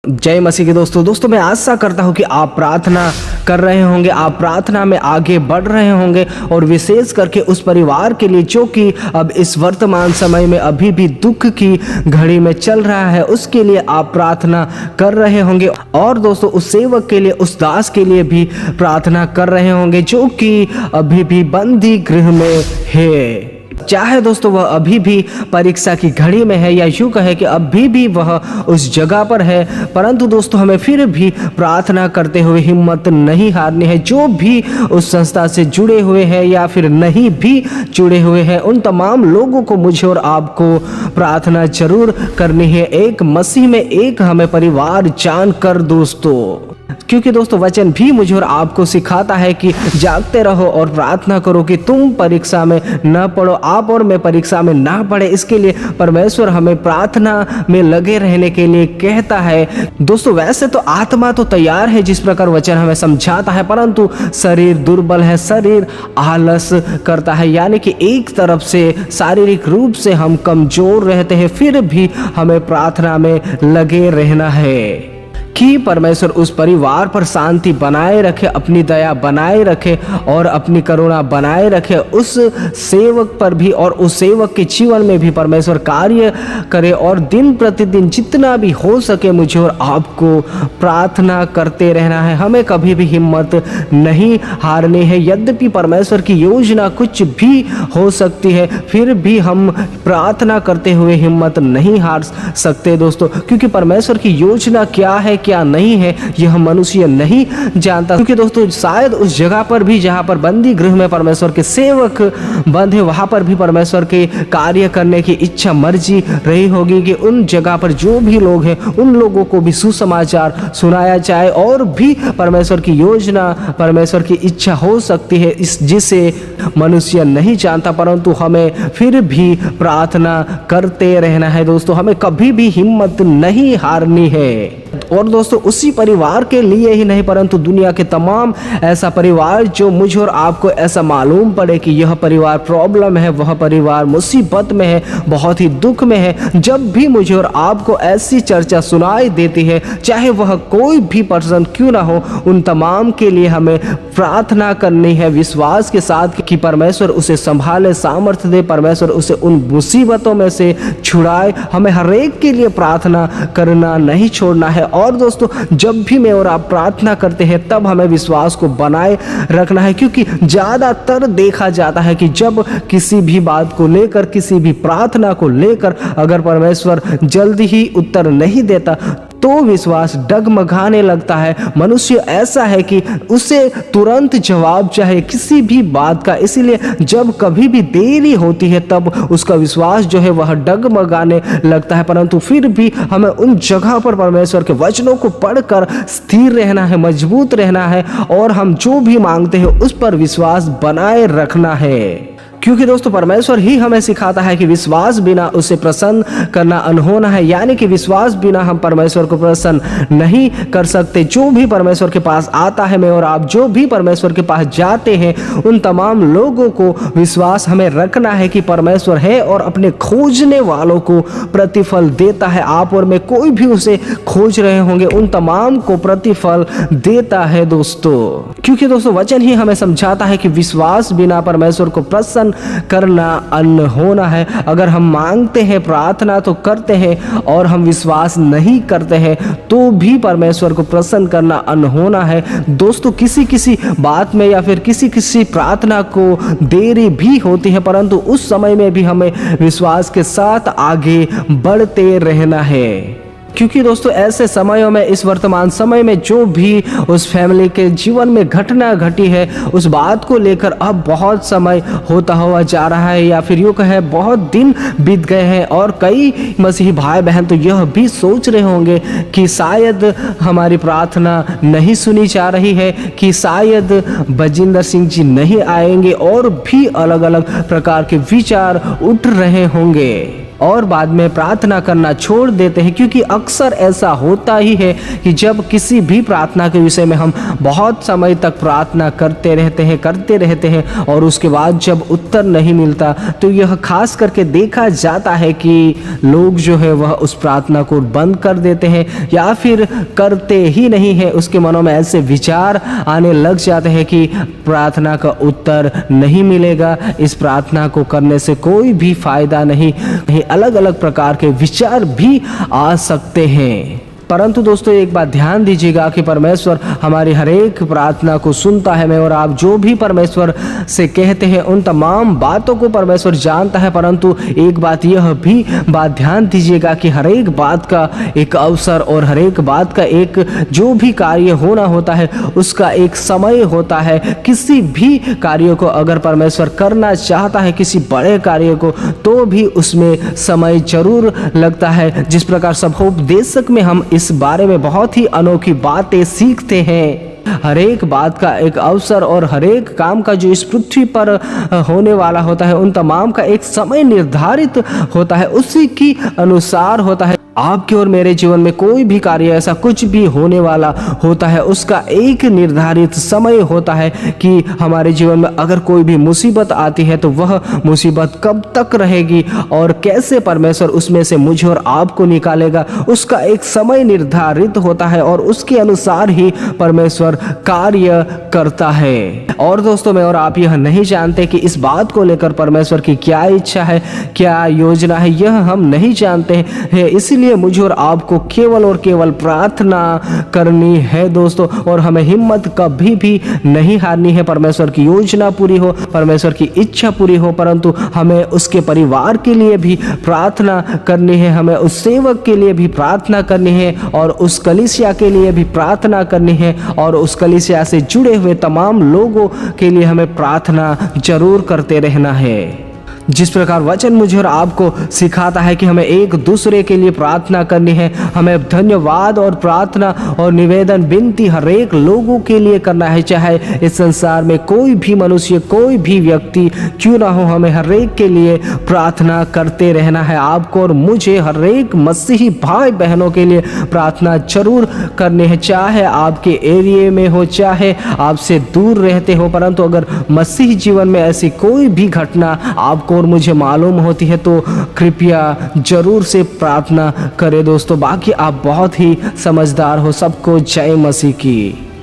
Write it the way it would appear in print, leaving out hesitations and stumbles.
जय मसीह के दोस्तों मैं आशा करता हूं कि आप प्रार्थना कर रहे होंगे, आप प्रार्थना में आगे बढ़ रहे होंगे और विशेष करके उस परिवार के लिए जो कि अब इस वर्तमान समय में अभी भी दुख की घड़ी में चल रहा है, उसके लिए आप प्रार्थना कर रहे होंगे। और दोस्तों उस सेवक के लिए, उस दास के लिए भी प्रार्थना कर रहे होंगे जो कि अभी भी बंदी गृह में है। चाहे दोस्तों वह अभी भी परीक्षा की घड़ी में है या यूं कहे कि अभी भी वह उस जगह पर है, परंतु दोस्तों हमें फिर भी प्रार्थना करते हुए हिम्मत नहीं हारनी है। जो भी उस संस्था से जुड़े हुए हैं या फिर नहीं भी जुड़े हुए हैं, उन तमाम लोगों को, मुझे और आपको प्रार्थना जरूर करनी है। एक मसीह में एक हमें परिवार जानकर दोस्तों, क्योंकि दोस्तों वचन भी मुझे और आपको सिखाता है कि जागते रहो और प्रार्थना करो कि तुम परीक्षा में न पड़ो, आप और मैं परीक्षा में ना पड़े। इसके लिए परमेश्वर हमें प्रार्थना में लगे रहने के लिए कहता है। दोस्तों वैसे तो आत्मा तो तैयार है जिस प्रकार वचन हमें समझाता है, परंतु शरीर दुर्बल है, शरीर आलस करता है, यानी कि एक तरफ से शारीरिक रूप से हम कमजोर रहते हैं, फिर भी हमें प्रार्थना में लगे रहना है कि परमेश्वर उस परिवार पर शांति बनाए रखे, अपनी दया बनाए रखे और अपनी करुणा बनाए रखे। उस सेवक पर भी और उस सेवक के जीवन में भी परमेश्वर कार्य करे और दिन प्रतिदिन जितना भी हो सके मुझे और आपको प्रार्थना करते रहना है। हमें कभी भी हिम्मत नहीं हारनी है। यद्यपि परमेश्वर की योजना कुछ भी हो सकती है, फिर भी हम प्रार्थना करते हुए हिम्मत नहीं हार सकते दोस्तों, क्योंकि परमेश्वर की योजना क्या है क्या नहीं है यह मनुष्य नहीं जानता। क्योंकि दोस्तों शायद उस जगह पर भी जहां पर बंदी गृह में परमेश्वर के सेवक बंद है, वहां पर भी परमेश्वर के कार्य करने की इच्छा मर्जी रही होगी कि उन जगह पर जो भी लोग हैं उन लोगों को भी सुसमाचार सुनाया जाए और भी परमेश्वर की योजना, परमेश्वर की इच्छा हो सकती है इस जिसे मनुष्य नहीं जानता, परंतु हमें फिर भी प्रार्थना करते रहना है दोस्तों। हमें कभी भी हिम्मत नहीं हारनी है। और दोस्तों उसी परिवार के लिए ही नहीं, परंतु दुनिया के तमाम ऐसा परिवार जो मुझे और आपको ऐसा मालूम पड़े कि यह परिवार प्रॉब्लम है, वह परिवार मुसीबत में है, बहुत ही दुख में है, जब भी मुझे और आपको ऐसी चर्चा सुनाई देती है, चाहे वह कोई भी पर्सन क्यों ना हो, उन तमाम के लिए हमें प्रार्थना करनी है विश्वास के साथ कि परमेश्वर उसे संभाले, सामर्थ्य दे, परमेश्वर उसे उन मुसीबतों में से छुड़ाए। हमें हर एक के लिए प्रार्थना करना नहीं छोड़ना है। और दोस्तों जब भी मैं और आप प्रार्थना करते हैं तब हमें विश्वास को बनाए रखना है, क्योंकि ज़्यादातर देखा जाता है कि जब किसी भी बात को लेकर, किसी भी प्रार्थना को लेकर अगर परमेश्वर जल्दी ही उत्तर नहीं देता तो विश्वास डगमगाने लगता है। मनुष्य ऐसा है कि उसे तुरंत जवाब चाहिए किसी भी बात का, इसीलिए जब कभी भी देरी होती है तब उसका विश्वास जो है वह डगमगाने लगता है। परंतु फिर भी हमें उन जगह पर परमेश्वर के वचनों को पढ़कर स्थिर रहना है, मजबूत रहना है और हम जो भी मांगते हैं उस पर विश्वास बनाए रखना है, क्योंकि दोस्तों परमेश्वर ही हमें सिखाता है कि विश्वास बिना उसे प्रसन्न करना अनहोना है, यानी कि विश्वास बिना हम परमेश्वर को प्रसन्न नहीं कर सकते। जो भी परमेश्वर के पास आता है, मैं और आप जो भी परमेश्वर के पास जाते हैं, उन तमाम लोगों को विश्वास हमें रखना है कि परमेश्वर है और अपने खोजने वालों को प्रतिफल देता है। आप और मैं कोई भी उसे खोज रहे होंगे, उन तमाम को प्रतिफल देता है दोस्तों, क्योंकि दोस्तों वचन ही हमें समझाता है कि विश्वास बिना परमेश्वर को प्रसन्न करना अनहोना है। अगर हम मांगते हैं, प्रार्थना तो करते हैं और हम विश्वास नहीं करते हैं तो भी परमेश्वर को प्रसन्न करना अनहोना है दोस्तों। किसी किसी बात में या फिर किसी किसी प्रार्थना को देरी भी होती है, परंतु उस समय में भी हमें विश्वास के साथ आगे बढ़ते रहना है, क्योंकि दोस्तों ऐसे समयों में, इस वर्तमान समय में जो भी उस फैमिली के जीवन में घटना घटी है उस बात को लेकर अब बहुत समय होता हुआ जा रहा है, या फिर यूँ कहे बहुत दिन बीत गए हैं और कई मसीही भाई बहन तो यह भी सोच रहे होंगे कि शायद हमारी प्रार्थना नहीं सुनी जा रही है, कि शायद बजिंदर सिंह जी नहीं आएंगे, और भी अलग अलग प्रकार के विचार उठ रहे होंगे। और बाद में प्रार्थना करना छोड़ देते हैं, क्योंकि अक्सर ऐसा होता ही है कि जब किसी भी प्रार्थना के विषय में हम बहुत समय तक प्रार्थना करते रहते हैं और उसके बाद जब उत्तर नहीं मिलता तो यह खास करके देखा जाता है कि लोग जो है वह उस प्रार्थना को बंद कर देते हैं या फिर करते ही नहीं है। उसके मनों में ऐसे विचार आने लग जाते हैं कि प्रार्थना का उत्तर नहीं मिलेगा, इस प्रार्थना को करने से कोई भी फायदा नहीं, अलग अलग प्रकार के विचार भी आ सकते हैं। परंतु दोस्तों एक बात ध्यान दीजिएगा कि परमेश्वर हमारी हर एक प्रार्थना को सुनता है। मैं और आप जो भी परमेश्वर से कहते हैं उन तमाम बातों को परमेश्वर जानता है, परंतु एक बात यह भी बात ध्यान दीजिएगा कि हर एक बात का एक अवसर और हर एक बात का एक जो भी कार्य होना होता है उसका एक समय होता है। किसी भी कार्य को अगर परमेश्वर करना चाहता है, किसी बड़े कार्य को, तो भी उसमें समय जरूर लगता है। जिस प्रकार सभोपदेशक में हम इस बारे में बहुत ही अनोखी बातें सीखते हैं। हर एक बात का एक अवसर और हर एक काम का जो इस पृथ्वी पर होने वाला होता है उन तमाम का एक समय निर्धारित होता है, उसी की अनुसार होता है। आपके और मेरे जीवन में कोई भी कार्य ऐसा कुछ भी होने वाला होता है उसका एक निर्धारित समय होता है कि हमारे जीवन में अगर कोई भी मुसीबत आती है तो वह मुसीबत कब तक रहेगी और कैसे परमेश्वर उसमें से मुझे और आपको निकालेगा, उसका एक समय निर्धारित होता है और उसके अनुसार ही परमेश्वर कार्य करता है। और दोस्तों मैं और आप यह नहीं जानते कि इस बात को लेकर परमेश्वर की क्या इच्छा है, क्या योजना है, यह हम नहीं जानते हैं। इसलिए मुझे और आपको केवल और केवल प्रार्थना करनी है दोस्तों, और हमें हिम्मत कभी भी नहीं हारनी है। परमेश्वर की योजना पूरी हो, परमेश्वर की इच्छा पूरी हो, परंतु हमें उसके परिवार के लिए भी प्रार्थना करनी है, हमें उस सेवक के लिए भी प्रार्थना करनी है और उस कलीसिया के लिए भी प्रार्थना करनी है और उस कलीसिया से जुड़े हुए तमाम लोगों के लिए हमें प्रार्थना जरूर करते रहना है। जिस प्रकार वचन मुझे और आपको सिखाता है कि हमें एक दूसरे के लिए प्रार्थना करनी है, हमें धन्यवाद और प्रार्थना और निवेदन विनती हर एक लोगों के लिए करना है, चाहे इस संसार में कोई भी मनुष्य, कोई भी व्यक्ति क्यों ना हो, हमें हर एक के लिए प्रार्थना करते रहना है। आपको और मुझे हर एक मसीही भाई बहनों के लिए प्रार्थना जरूर करनी है, चाहे आपके एरिया में हो, चाहे आपसे दूर रहते हो, परंतु अगर मसीही जीवन में ऐसी कोई भी घटना आपको और मुझे मालूम होती है तो कृपया जरूर से प्रार्थना करें दोस्तों। बाकी आप बहुत ही समझदार हो। सबको जय मसीह की।